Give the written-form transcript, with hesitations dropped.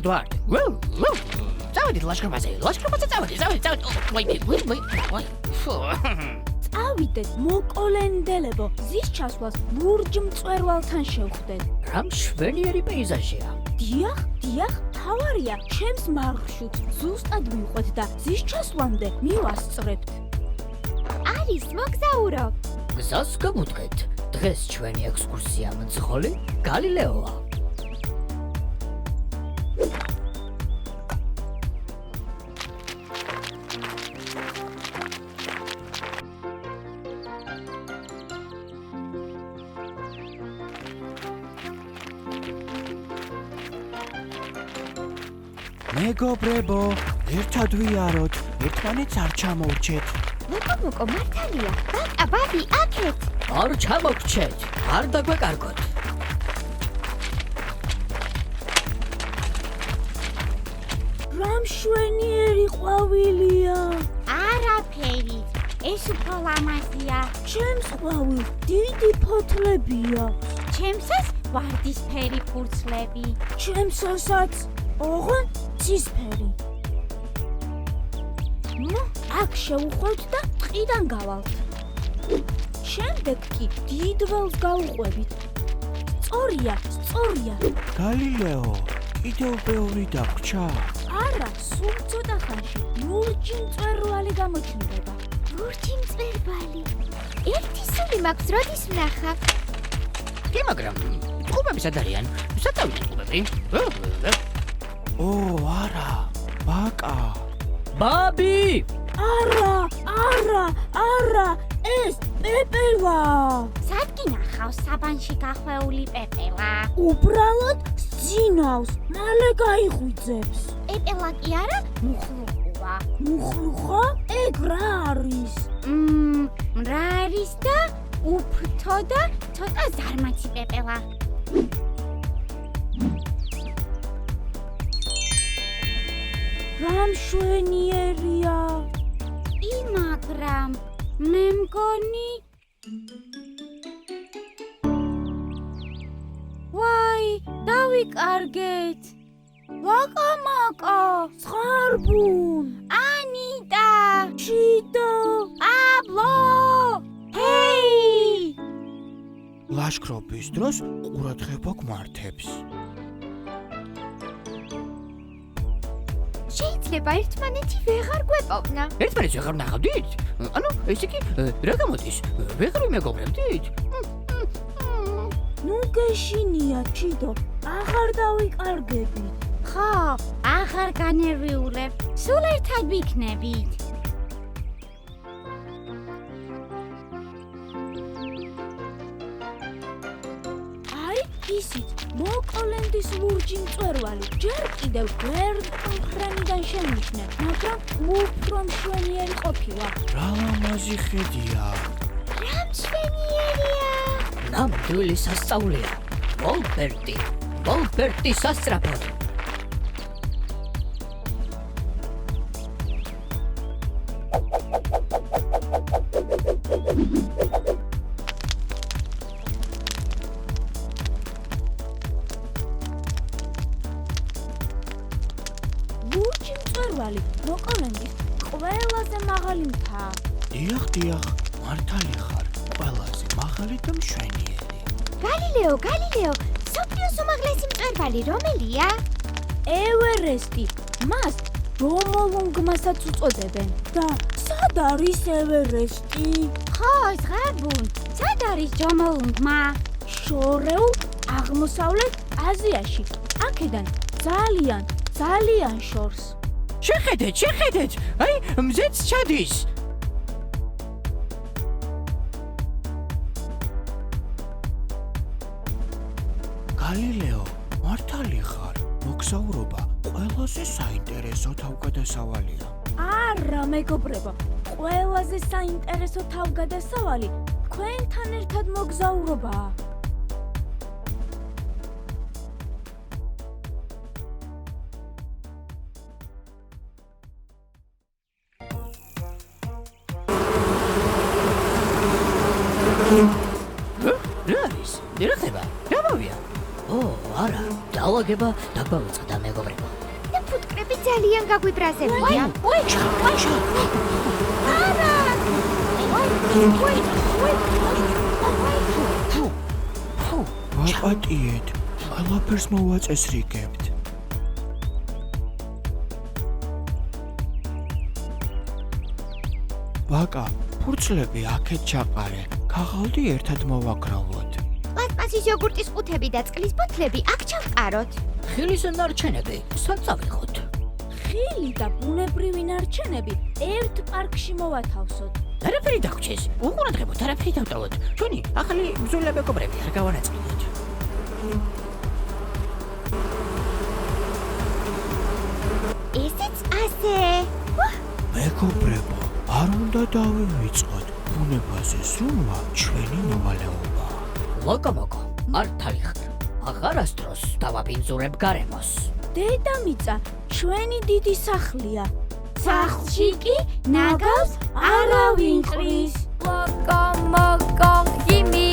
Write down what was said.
ვარ. წავედით ლაშქრობაზე, წავედით. წავიდეთ, მოკოლენდელებო, ზის ჩასვლას ლურჯ მწვერვალთან შევხვდეთ. რა მშვენიერი პეიზაჟია. დიახ, თავარია, ჩემს მარშრუტს ზუსტად მივყვეთ და ზის ჩასვლამდე მივასწრებთ. არის მოგზაურო. გზას გამუდგეთ. დღეს ჩვენი ექსკურსია მძღოლი გალილეოა. მეგობრებო, ერთად ვიაროთ, ერთმანეთს არ ჩამოვრჩეთ. მოკო მართალია. ბაკა ბაბი აქეთ. არ ჩამოგრჩეთ, არ დაგვეკარგოთ. რა მშვენიერი ყვავილია. არაფერი. ეს უფრო ლამაზია. ჩემს ყვავილს დიდი ფოთლებია. ჩემსაც ვარდისფერი ფურცლები. ჩემსასაც ოღონ ცისფერი. ნუ, აქ შევუხვევთ და ტყიდან გავალთ. შემდეგ კი დიდ ველს გავუყვებით. სწორია. გალილეო, კიდევ ბევრი დაგვრჩა. არა, სულ ცოტა ხანში ლურჯი მწვერვალი გამოჩნდება. ლურჯი მწვერვალი. ერთი სული მაქვს, როდის ვნახავ? კი, მაგრამ ტყუპები სად არიან? სად წავიდეთ ტყუპები? არა, ბაკა. ბაბი! არა, ეს პეპელა. სად გინახავს საბანში გახვეული პეპელა? უბრალოდ სძინავს, მალე გაიღვიძებს. პეპელა კი არა, მუხლუხუა. მუხლუხა? ეგ რა არის? რა არის და უფრთო და ცოტა ზარმაცი პეპელა. რა მშვენიერია. მაგრამ მე მგონი ვაი, დავიკარგეთ. ვაკამაკა, სხარბუნ, ანიტა, ჩიტო, აბლო. ჰეი! ლაშქრობის დროს ყურადღება გვმართებს. შეიძლება ერთმანეთი ვეღარ გვეპოვნა. ერთმანეთს ვეღარ ვნახავდით? ანუ, ესე იგი, რა გამოდის? ვეღარ ვიმეგობრებდით? ნუ გეშინია, ჩიტო, აღარ დავიკარგებით. ხო, აღარ განერვიულებ. სულ ერთად ვიქნებით. ისიც მოკოლენდის ლურჯი მწვერვალი ჯერ კიდევ გვერდმხრენიდან შემიშნე, მაგრამ უფრო მშვენიერი ყოფილა. რა ლამაზი ხედია. რა მშვენიერია. ნამდვილი სასწაულია. ვოლბერტი სასწრაფოდ. ლურჯი მწვერვალი მოკოლენდის ყველაზე მაღალი მთა. დიახ, მართალი ხარ. ყველაზე მაღალი და მშვენიერი. გალილეო, სოფიოს უმაღლესი მწვერვალი რომელია? ევერესტი. მას ჯომოლუნგმასაც უწოდებენ. და სად არის ევერესტი? ხო, ზღარბუნ. სად არის ჯომოლუნგმა? შორეულ აღმოსავლეთ აზიაში. აქედან ძალიან შორს. შეხედეთ, აი, მზეც ჩადის. გალილეო, მართალი ხარ. მოგზაურობა ყველაზე საინტერესო თავგადასავალია. არა, მეგობრებო, ყველაზე საინტერესო თავგადასავალი თქვენთან ერთად მოგზაურობაა. რა არის? რა ხდება? რა მოვია? ო, არა, დავაგება დაგვაუწყდა მეგობრებო. და ფუტკრები ძალიან გაგვიბრაზებია. ვაპატიეთ, ყველაფერს მოვაწესრიგებთ. ვაკა, ფურცლები აქეთ ჩაყარე, ქაღალდი ერთად მოვაგროვოთ. პლასმასის იოგურტის ყუთები და წყლის ბოთლები აქ ჩავყაროთ. ხილის ნარჩენები, სად წავიღოთ? ხილი და ბუნებრივი ნარჩენები ერთ პარკში მოვათავსოთ. არაფერი დაგვრჩეს. უყურადღებოთ, არაფერი დავტოვოთ. ჩვენი ახალი ბრძოლა მეგობრები არ გავანაწილოთ. ესეც ასე. მეგობრებო, არ უნდა დავივიწყოთ. ბუნებაზე სრულვა ჩვენი მოვალეობა. ლოკომოკო, მართალი ხარ. აღარასდროს დავაბინძურებ გარემოს. დედამიწა ჩვენი დიდი სახლია. სახლში კი ნაგავს არავინ ყრის. ლოკომოკო, იმი